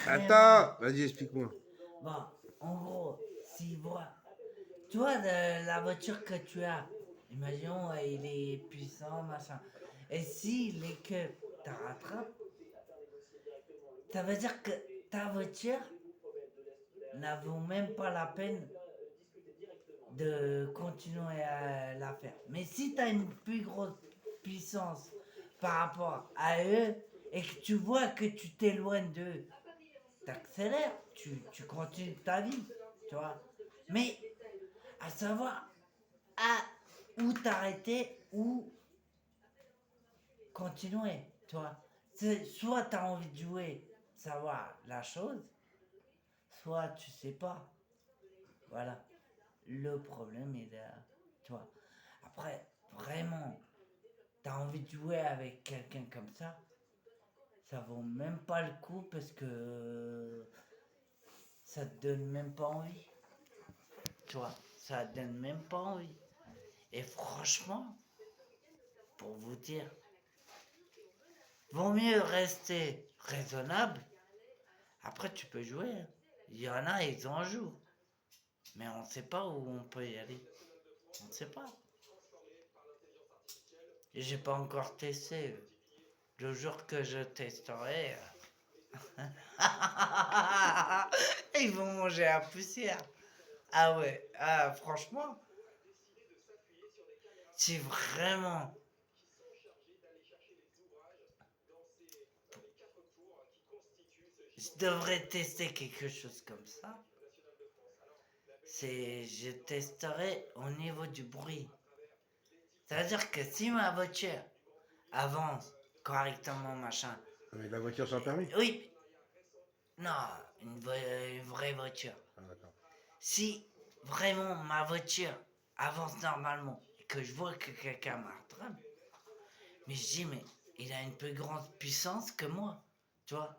Attends, vraiment. vas-y, explique-moi. Bon, en gros, si voilà. Tu vois, la voiture que tu as, imaginons, il est puissant, machin. Et si les queues te rattrapent, ça veut dire que ta voiture n'a vaut même pas la peine de continuer à la faire. Mais si tu as une plus grosse puissance par rapport à eux et que tu vois que tu t'éloignes d'eux, t'accélères, tu continues ta vie, tu vois. Mais à savoir à où t'arrêter ou continuer, tu vois. Soit tu as envie de jouer, savoir la chose, soit tu sais pas. Voilà. Le problème est là, tu vois. Après, vraiment, t'as envie de jouer avec quelqu'un comme ça vaut même pas le coup parce que ça te donne même pas envie. Tu vois, ça te donne même pas envie. Et franchement, pour vous dire, vaut mieux rester raisonnable. Après, tu peux jouer, hein. Il y en a, ils en jouent. Mais on ne sait pas où on peut y aller. On ne sait pas. Et j'ai pas encore testé. Le jour que je testerai, ils vont manger la poussière. Ah ouais, ah, franchement, c'est vraiment. Je devrais tester quelque chose comme ça. Je testerai au niveau du bruit. Ça veut dire que si ma voiture avance correctement, machin. Mais la voiture sans permis. Oui, non, une vraie voiture. Ah, d'accord. Si vraiment ma voiture avance normalement et que je vois que quelqu'un m'attrape, mais je dis, mais il a une plus grande puissance que moi, tu vois.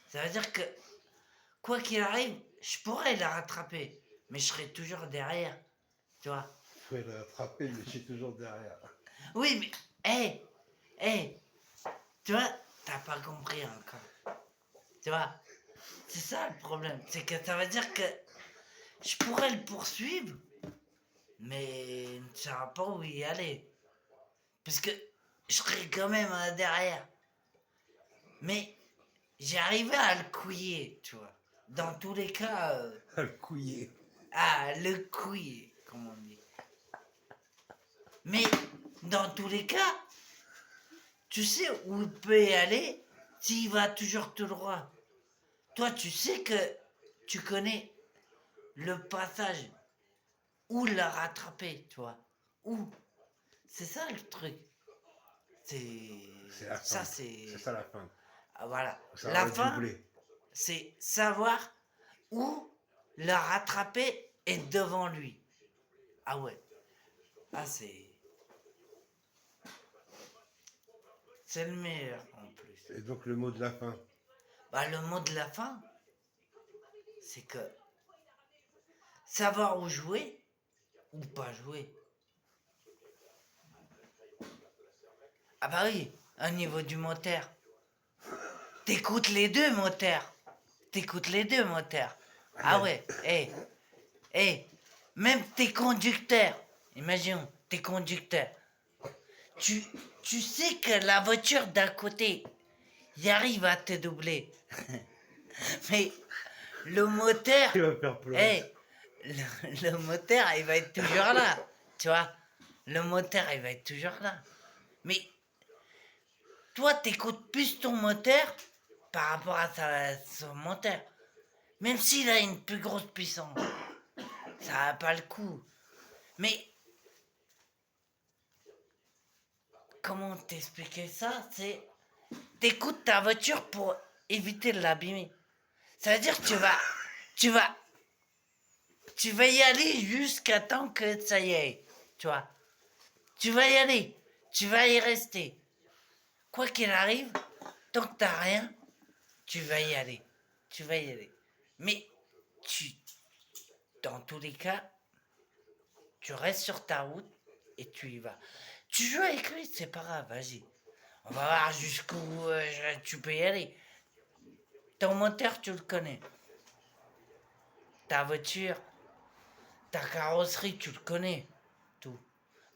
Ça veut dire que, quoi qu'il arrive, je pourrais la rattraper, mais je serai toujours derrière, tu vois. Je vais le rattraper, mais je suis toujours derrière. Oui, mais, hé, hé, tu vois, t'as pas compris encore, tu vois. C'est ça le problème, c'est que ça veut dire que je pourrais le poursuivre, mais il ne saura pas où y aller. Parce que je serais quand même derrière. Mais j'arrivais à le couiller, tu vois. Dans tous les cas, Le couiller. le couiller, comme on dit. Mais dans tous les cas, tu sais où il peut y aller s'il va toujours tout droit. Toi, tu sais que tu connais le passage où la rattraper, tu vois. Où. C'est ça le truc. C'est. C'est la Ça, fin. c'est. C'est ça la fin. Ah, voilà. Ça La va fin, doubler. c'est savoir où la rattraper est devant lui. Ah ouais. Ah, c'est. C'est le meilleur en plus. Et donc le mot de la fin. Bah, le mot de la fin, c'est que savoir où jouer ou pas jouer. Ah bah oui, au niveau du moteur. T'écoutes les deux moteurs. T'écoutes les deux moteurs. Ah, Ah ouais, même tes conducteurs. Imaginons, tes conducteurs. Tu, tu sais que la voiture d'à côté, il arrive à te doubler. Mais le moteur, il va faire pleurer. hey, le moteur, il va être toujours là. Tu vois, le moteur, il va être toujours là. Mais toi, t'écoutes plus ton moteur par rapport à son moteur. Même s'il a une plus grosse puissance, ça n'a pas le coup. Mais comment t'expliquer ça? C'est t'écoutes ta voiture pour éviter de l'abîmer. Ça veut dire que tu vas, tu vas y aller jusqu'à temps que ça y est, tu vois. Tu vas y aller, tu vas y rester. Quoi qu'il arrive, tant que t'as rien, tu vas y aller, tu vas y aller. Mais tu, dans tous les cas, tu restes sur ta route et tu y vas. Tu joues avec lui, c'est pas grave, vas-y. On va voir jusqu'où tu peux y aller. Ton moteur, tu le connais. Ta voiture, ta carrosserie, tu le connais. Tout.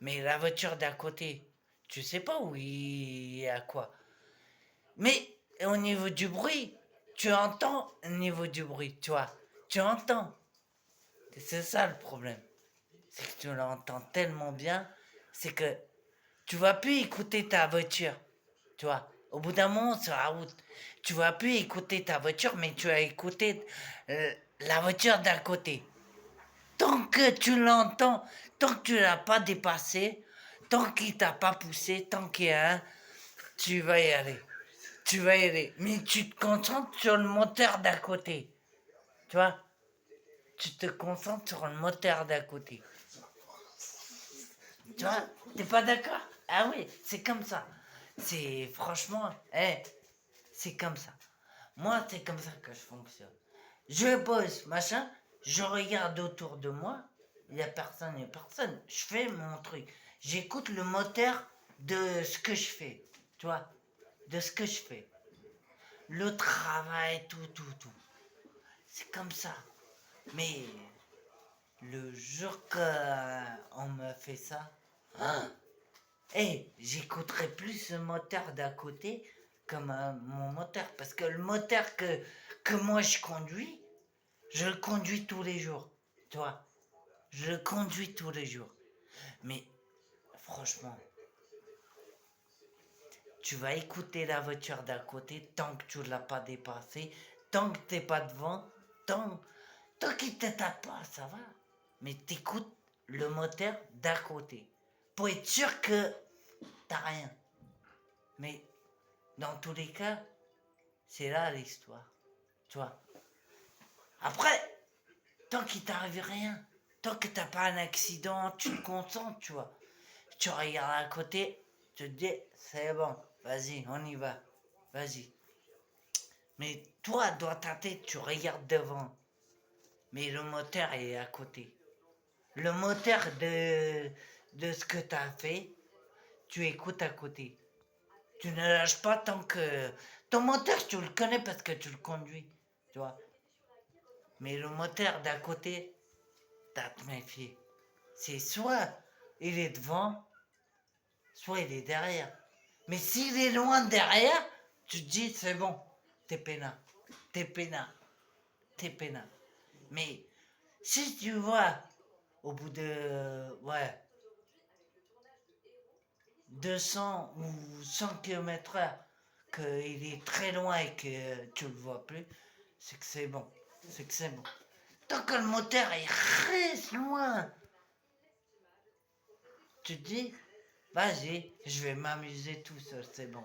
Mais la voiture d'à côté, tu sais pas où il y a quoi. Mais au niveau du bruit, tu entends au niveau du bruit, tu vois. Tu entends. C'est ça le problème. C'est que tu l'entends tellement bien, c'est que tu vas plus écouter ta voiture. Tu vois. Au bout d'un moment, sur la route, tu vas plus écouter ta voiture, mais tu vas écouter la voiture d'à côté. Tant que tu l'entends, tant que tu l'as pas dépassé, tant qu'il t'a pas poussé, tant qu'il y a un, tu vas y aller. Tu vas y aller. Mais tu te concentres sur le moteur d'à côté. Tu vois? Tu te concentres sur le moteur d'à côté. Tu vois? T'es pas d'accord? Ah oui, c'est comme ça. C'est franchement, c'est comme ça. Moi, c'est comme ça que je fonctionne. Je bosse, machin, je regarde autour de moi, il n'y a personne, il n'y a personne. Je fais mon truc. J'écoute le moteur de ce que je fais. Tu vois? De ce que je fais. Le travail, tout. C'est comme ça. Mais le jour qu'on me fait ça, j'écouterai plus ce moteur d'à côté que mon moteur. Parce que le moteur que moi je conduis, je le conduis tous les jours. Tu vois, je le conduis tous les jours. Mais franchement, tu vas écouter la voiture d'à côté tant que tu ne l'as pas dépassée, tant que tu n'es pas devant, tant qu'il ne te tape pas, ça va. Mais t'écoutes le moteur d'à côté. Pour être sûr que t'as rien. Mais dans tous les cas, c'est là l'histoire. Tu vois. Après, tant qu'il t'arrive rien, tant que t'as pas un accident, tu te concentres, tu vois. Tu regardes à côté, tu te dis, c'est bon, vas-y, on y va. Vas-y. Mais toi, dans ta tête, tu regardes devant. Mais le moteur est à côté. Le moteur de ce que tu as fait, tu écoutes à côté. Tu ne lâches pas tant que... Ton moteur, tu le connais parce que tu le conduis, tu vois. Mais le moteur d'à côté, t'as à te méfier. C'est soit il est devant, soit il est derrière. Mais s'il est loin derrière, tu te dis, c'est bon, t'es peinard. T'es peinard. T'es peinard. Mais si tu vois, au bout de... Ouais, 200 ou 100 km/h, qu'il est très loin et que tu le vois plus, c'est que c'est bon. C'est que c'est bon. Tant que le moteur il reste loin, tu te dis, vas-y, je vais m'amuser tout seul, c'est bon.